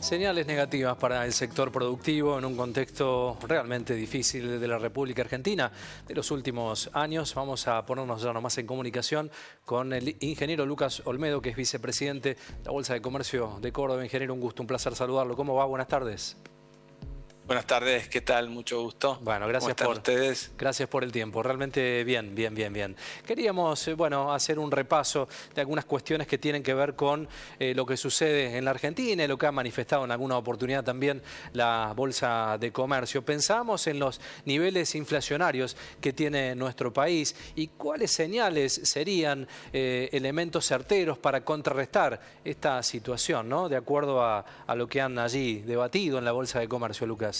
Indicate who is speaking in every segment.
Speaker 1: Señales negativas para el sector productivo en un contexto realmente difícil de la República Argentina de los últimos años. Vamos a ponernos ya nomás en comunicación con el ingeniero Lucas Olmedo, que es vicepresidente de la Bolsa de Comercio de Córdoba. Ingeniero, un gusto, un placer saludarlo. ¿Cómo va? Buenas tardes.
Speaker 2: Buenas tardes, ¿qué tal? Mucho gusto.
Speaker 1: Bueno,
Speaker 2: ¿Cómo están ustedes?
Speaker 1: Gracias por el tiempo. Realmente bien. Queríamos, hacer un repaso de algunas cuestiones que tienen que ver con lo que sucede en la Argentina y lo que ha manifestado en alguna oportunidad también la Bolsa de Comercio. Pensamos en los niveles inflacionarios que tiene nuestro país y cuáles señales serían elementos certeros para contrarrestar esta situación, ¿no? De acuerdo a lo que han allí debatido en la Bolsa de Comercio, Lucas.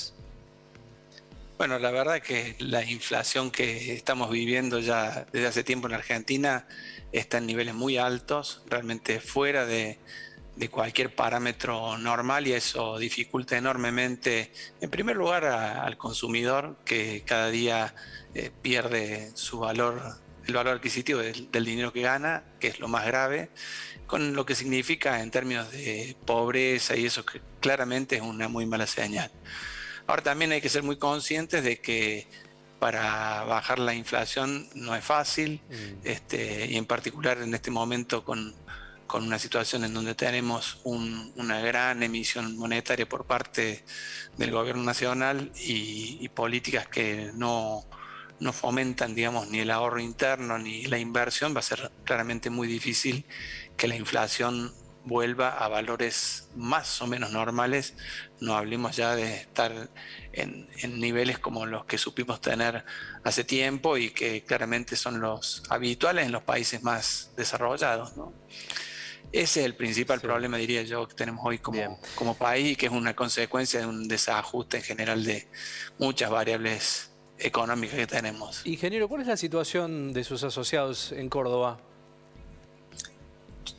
Speaker 2: Bueno, la verdad que la inflación que estamos viviendo ya desde hace tiempo en Argentina está en niveles muy altos, realmente fuera de cualquier parámetro normal, y eso dificulta enormemente, en primer lugar, al consumidor, que cada día pierde su valor, el valor adquisitivo del dinero que gana, que es lo más grave, con lo que significa en términos de pobreza, y eso que claramente es una muy mala señal. Ahora también hay que ser muy conscientes de que para bajar la inflación no es fácil, y en particular en este momento con una situación en donde tenemos una gran emisión monetaria por parte del gobierno nacional y políticas que no fomentan, digamos, ni el ahorro interno ni la inversión, va a ser claramente muy difícil que la inflación vuelva a valores más o menos normales. No hablemos ya de estar en niveles como los que supimos tener hace tiempo y que claramente son los habituales en los países más desarrollados, ¿no? Ese es el principal problema, diría yo, que tenemos hoy como país, y que es una consecuencia de un desajuste en general de muchas variables económicas que tenemos.
Speaker 1: Ingeniero, ¿cuál es la situación de sus asociados en Córdoba?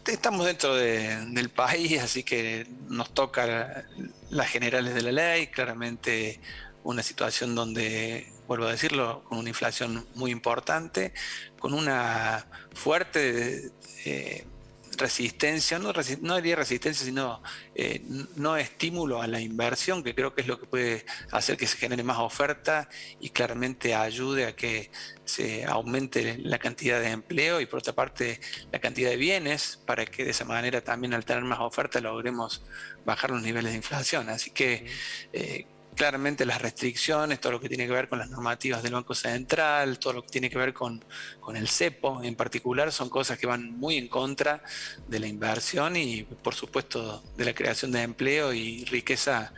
Speaker 2: Estamos dentro del país, así que nos toca las generales de la ley, claramente una situación donde, vuelvo a decirlo, con una inflación muy importante, con una fuerte resistencia, no diría resistencia, sino no estímulo a la inversión, que creo que es lo que puede hacer que se genere más oferta y claramente ayude a que se aumente la cantidad de empleo y, por otra parte, la cantidad de bienes, para que de esa manera también, al tener más oferta, logremos bajar los niveles de inflación. Así que claramente las restricciones, todo lo que tiene que ver con las normativas del Banco Central, todo lo que tiene que ver con el cepo en particular, son cosas que van muy en contra de la inversión y, por supuesto, de la creación de empleo y riqueza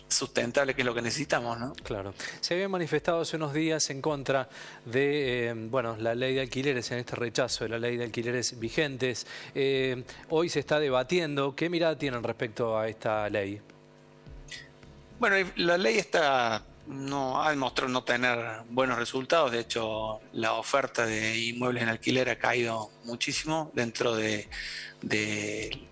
Speaker 2: sustentable, que es lo que necesitamos, ¿no?
Speaker 1: Claro. Se habían manifestado hace unos días en contra de la ley de alquileres, en este rechazo de la ley de alquileres vigentes. Hoy se está debatiendo. ¿Qué mirada tienen respecto a esta ley?
Speaker 2: Bueno, la ley ha demostrado no tener buenos resultados. De hecho, la oferta de inmuebles en alquiler ha caído muchísimo. Dentro de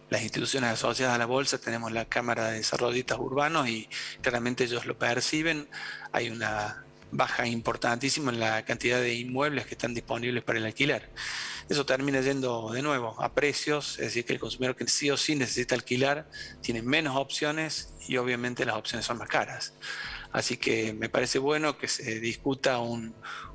Speaker 2: las instituciones asociadas a la bolsa tenemos la Cámara de Desarrollistas Urbanos, y claramente ellos lo perciben. Hay una baja importantísima en la cantidad de inmuebles que están disponibles para el alquiler. Eso termina yendo de nuevo a precios, es decir, que el consumidor que sí o sí necesita alquilar tiene menos opciones, y obviamente las opciones son más caras. Así que me parece bueno que se discuta un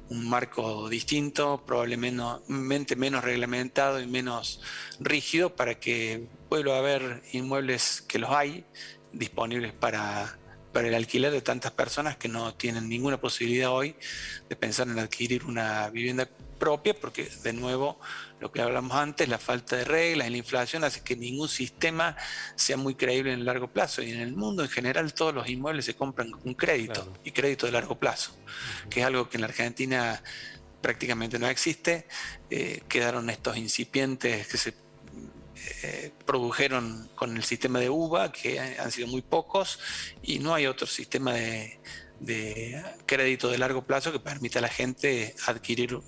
Speaker 2: marco distinto, probablemente menos reglamentado y menos rígido, para que vuelva a haber inmuebles, que los hay, disponibles para el alquiler de tantas personas que no tienen ninguna posibilidad hoy de pensar en adquirir una vivienda propia, porque, de nuevo, lo que hablamos antes, la falta de reglas y la inflación hace que ningún sistema sea muy creíble en el largo plazo, y en el mundo en general todos los inmuebles se compran con crédito, claro, y crédito de largo plazo, que es algo que en la Argentina prácticamente no existe. Quedaron estos incipientes que se produjeron con el sistema de UVA, que han sido muy pocos, y no hay otro sistema de crédito de largo plazo que permita a la gente adquirir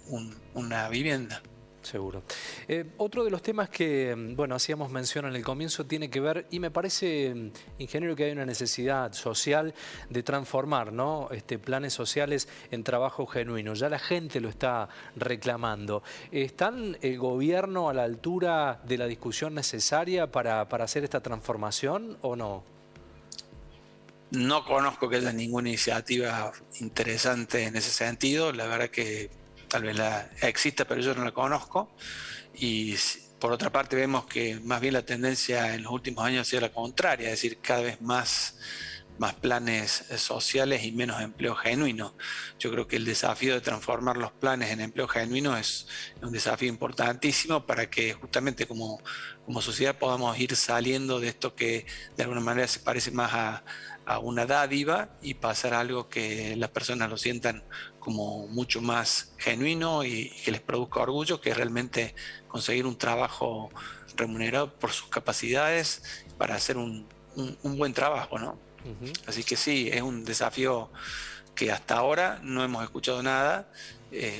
Speaker 2: una vivienda.
Speaker 1: Seguro. Otro de los temas que, hacíamos mención en el comienzo tiene que ver, y me parece, ingeniero, que hay una necesidad social de transformar, ¿no?, planes sociales en trabajo genuino. Ya la gente lo está reclamando. ¿Están el gobierno a la altura de la discusión necesaria para hacer esta transformación o no?
Speaker 2: No conozco que haya ninguna iniciativa interesante en ese sentido. La verdad que tal vez la exista, pero yo no la conozco. Por otra parte vemos que más bien la tendencia en los últimos años ha sido la contraria, es decir, cada vez más planes sociales y menos empleo genuino. Yo creo que el desafío de transformar los planes en empleo genuino es un desafío importantísimo para que justamente como sociedad podamos ir saliendo de esto que de alguna manera se parece más a una dádiva y pasar a algo que las personas lo sientan como mucho más genuino y que les produzca orgullo, que es realmente conseguir un trabajo remunerado por sus capacidades para hacer un buen trabajo, ¿no? Así que sí, es un desafío que hasta ahora no hemos escuchado nada.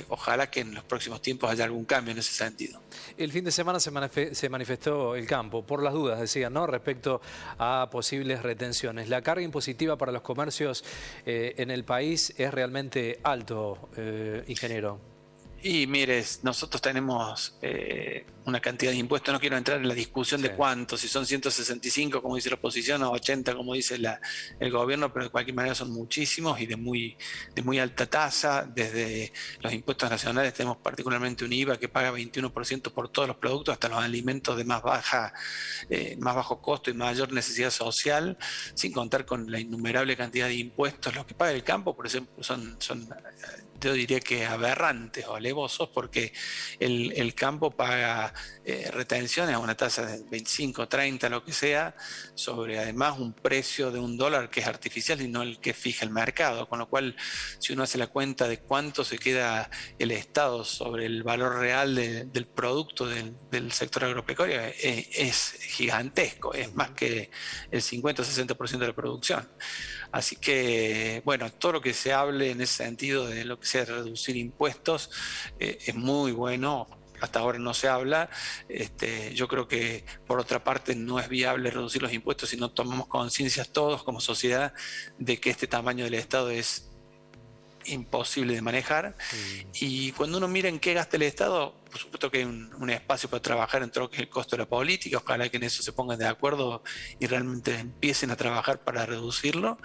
Speaker 2: Ojalá que en los próximos tiempos haya algún cambio en ese sentido.
Speaker 1: El fin de semana se manifestó el campo, por las dudas, decían, ¿no? Respecto a posibles retenciones. La carga impositiva para los comercios en el país es realmente alto, ingeniero.
Speaker 2: Y mire, nosotros tenemos una cantidad de impuestos, no quiero entrar en la discusión de cuántos, si son 165 como dice la oposición o 80 como dice el gobierno, pero de cualquier manera son muchísimos y de muy alta tasa. Desde los impuestos nacionales tenemos particularmente un IVA que paga 21% por todos los productos, hasta los alimentos de más bajo costo y mayor necesidad social, sin contar con la innumerable cantidad de impuestos. Los que paga el campo, por ejemplo, son yo diría que aberrantes o alevosos, porque el campo paga retenciones a una tasa de 25, 30, lo que sea, sobre además un precio de $1 que es artificial y no el que fija el mercado, con lo cual si uno hace la cuenta de cuánto se queda el Estado sobre el valor real del producto del sector agropecuario, es gigantesco, es más que el 50 o 60% de la producción. Así que, bueno, todo lo que se hable en ese sentido de lo que sea reducir impuestos es muy bueno. Hasta ahora no se habla. Yo creo que, por otra parte, no es viable reducir los impuestos si no tomamos conciencia todos como sociedad de que este tamaño del Estado es imposible de manejar. Y cuando uno mira en qué gasta el Estado, por supuesto que hay un espacio para trabajar en todo lo que es el costo de la política. Ojalá que en eso se pongan de acuerdo y realmente empiecen a trabajar para reducirlo.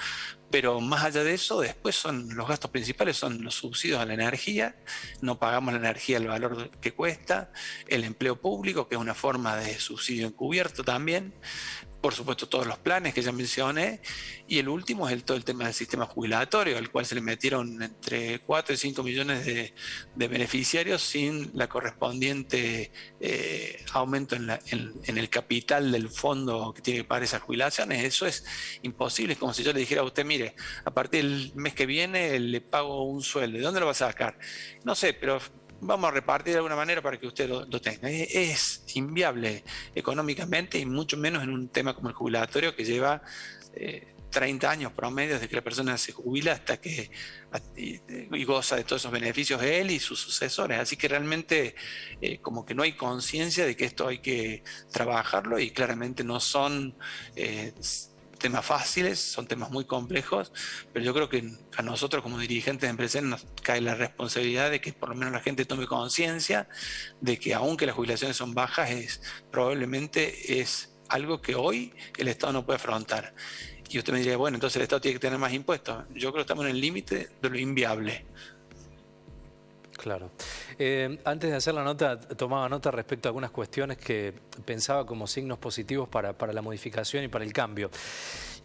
Speaker 2: Pero más allá de eso, después los gastos principales son los subsidios a la energía. No pagamos la energía al valor que cuesta. El empleo público, que es una forma de subsidio encubierto también. Por supuesto, todos los planes que ya mencioné. Y el último es todo el tema del sistema jubilatorio, al cual se le metieron entre 4 y 5 millones de beneficiarios sin la correspondiente aumento en el capital del fondo que tiene que pagar esas jubilaciones. Eso es imposible. Es como si yo le dijera a usted, mire, a partir del mes que viene le pago un sueldo. ¿De dónde lo vas a sacar? No sé, pero vamos a repartir de alguna manera para que usted lo tenga. Es inviable económicamente y mucho menos en un tema como el jubilatorio, que lleva 30 años promedio desde que la persona se jubila hasta que y goza de todos esos beneficios él y sus sucesores. Así que realmente como que no hay conciencia de que esto hay que trabajarlo, y claramente no son temas fáciles, son temas muy complejos, pero yo creo que a nosotros como dirigentes empresarios nos cae la responsabilidad de que por lo menos la gente tome conciencia de que aunque las jubilaciones son bajas, probablemente es algo que hoy el Estado no puede afrontar. Y usted me diría, bueno, entonces el Estado tiene que tener más impuestos. Yo creo que estamos en el límite de lo inviable.
Speaker 1: Claro. Antes de hacer la nota, tomaba nota respecto a algunas cuestiones que pensaba como signos positivos para la modificación y para el cambio.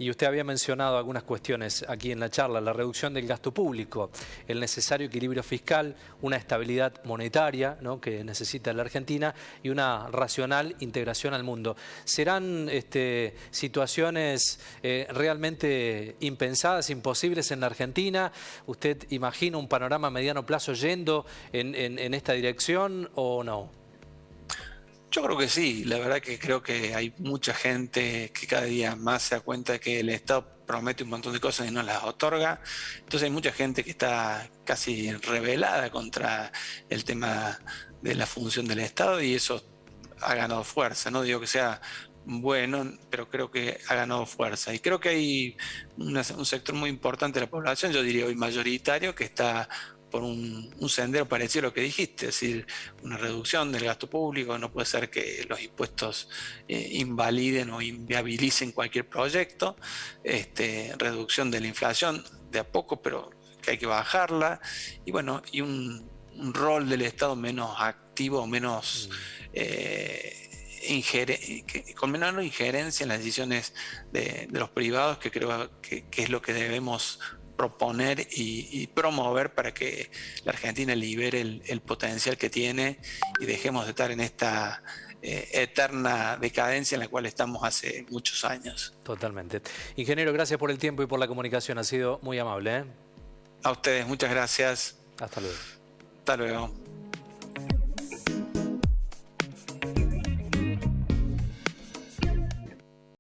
Speaker 1: Y usted había mencionado algunas cuestiones aquí en la charla: la reducción del gasto público, el necesario equilibrio fiscal, una estabilidad monetaria, ¿no?, que necesita la Argentina, y una racional integración al mundo. ¿Serán situaciones realmente impensadas, imposibles en la Argentina? ¿Usted imagina un panorama a mediano plazo yendo en esta dirección o no?
Speaker 2: Yo creo que sí. La verdad que creo que hay mucha gente que cada día más se da cuenta de que el Estado promete un montón de cosas y no las otorga. Entonces hay mucha gente que está casi rebelada contra el tema de la función del Estado, y eso ha ganado fuerza. No digo que sea bueno, pero creo que ha ganado fuerza. Y creo que hay un sector muy importante de la población, yo diría hoy mayoritario, que está por un sendero parecido a lo que dijiste, es decir, una reducción del gasto público. No puede ser que los impuestos invaliden o inviabilicen cualquier proyecto, reducción de la inflación de a poco, pero que hay que bajarla, y bueno, y un rol del Estado menos activo, menos con menor injerencia en las decisiones de los privados, que creo que es lo que debemos proponer y promover para que la Argentina libere el potencial que tiene y dejemos de estar en esta eterna decadencia en la cual estamos hace muchos años.
Speaker 1: Totalmente. Ingeniero, gracias por el tiempo y por la comunicación. Ha sido muy amable, ¿eh?
Speaker 2: A ustedes, muchas gracias.
Speaker 1: Hasta luego.
Speaker 2: Hasta luego.